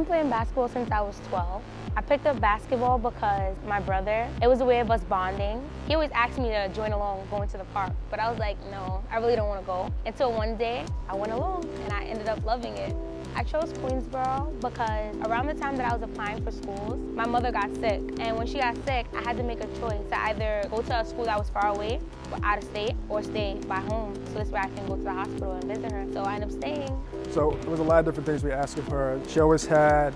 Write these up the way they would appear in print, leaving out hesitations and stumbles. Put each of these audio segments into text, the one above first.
playing basketball since I was 12. I picked up basketball because my brother, it was a way of us bonding. He always asked me to join along going to the park, but I was like, no, I really don't want to go. Until one day, I went along and I ended up loving it. I chose Queensboro because around the time that I was applying for schools, my mother got sick. And when she got sick, I had to make a choice to either go to a school that was far away, or out of state, or stay by home. So this way I can go to the hospital and visit her. So I ended up staying. So there was a lot of different things we asked of her. She always had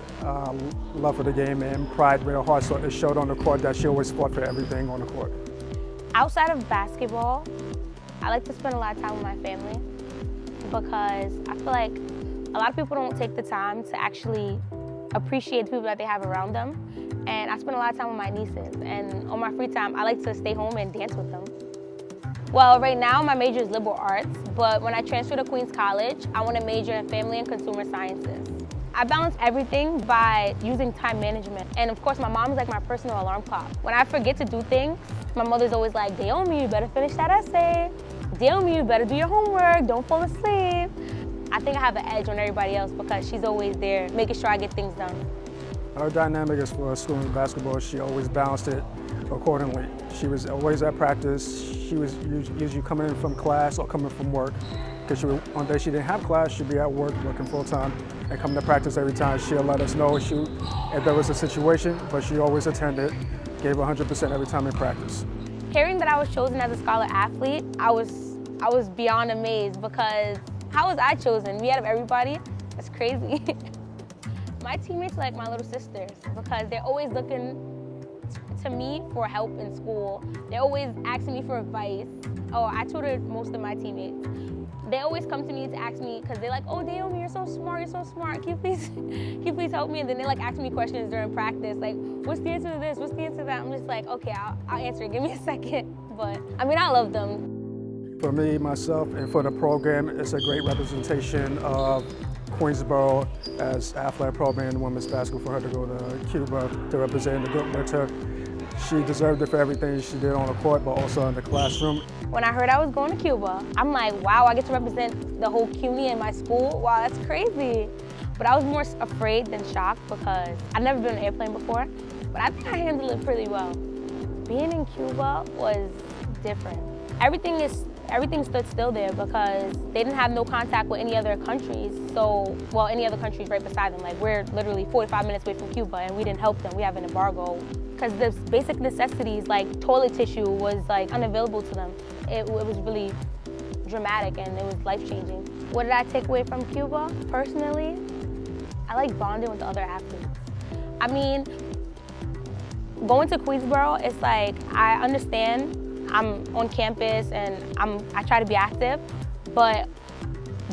love for the game and pride in her heart, so it showed on the court that she always fought for everything on the court. Outside of basketball, I like to spend a lot of time with my family because I feel like a lot of people don't take the time to actually appreciate the people that they have around them. And I spend a lot of time with my nieces. And on my free time, I like to stay home and dance with them. Well, right now my major is liberal arts, but when I transfer to Queens College, I want to major in family and consumer sciences. I balance everything by using time management. And of course, my mom is like my personal alarm clock. When I forget to do things, my mother's always like, Daomi, you better finish that essay. Daomi, you better do your homework, don't fall asleep. I think I have an edge on everybody else because she's always there making sure I get things done. Her dynamic as for school and basketball, she always balanced it accordingly. She was always at practice. She was usually coming in from class or coming from work. Because on days she didn't have class, she'd be at work working full time and coming to practice every time. She'll let us know if there was a situation, but she always attended, gave 100% every time in practice. Hearing that I was chosen as a scholar athlete, I was beyond amazed because how was I chosen? Me out of everybody? That's crazy. My teammates are like my little sisters because they're always looking to me for help in school. They're always asking me for advice. Oh, I tutored most of my teammates. They always come to me to ask me because they're like, oh, Daomi, you're so smart, Can you please help me? And then they like ask me questions during practice, like, what's the answer to this? What's the answer to that? I'm just like, okay, I'll answer it. Give me a second. But I mean, I love them. For me, myself, and for the program, it's a great representation of Queensboro as athletic program in women's basketball for her to go to Cuba to represent the good winter. She deserved it for everything she did on the court, but also in the classroom. When I heard I was going to Cuba, I'm like, wow, I get to represent the whole CUNY in my school? Wow, that's crazy. But I was more afraid than shocked because I'd never been on an airplane before, but I think I handled it pretty well. Being in Cuba was different. Everything stood still there because they didn't have no contact with any other countries. So, well, any other countries right beside them. Like, we're literally 45 minutes away from Cuba and we didn't help them. We have an embargo. Because the basic necessities like toilet tissue was like unavailable to them. It was really dramatic and it was life-changing. What did I take away from Cuba? Personally, I like bonding with the other athletes. I mean, going to Queensboro, it's like, I understand I'm on campus and I try to be active, but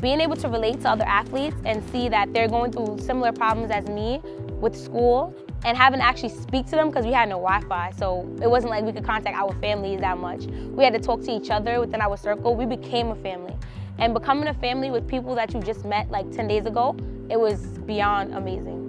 being able to relate to other athletes and see that they're going through similar problems as me with school and having to actually speak to them because we had no Wi-Fi, so it wasn't like we could contact our families that much. We had to talk to each other within our circle. We became a family. And becoming a family with people that you just met like 10 days ago, it was beyond amazing.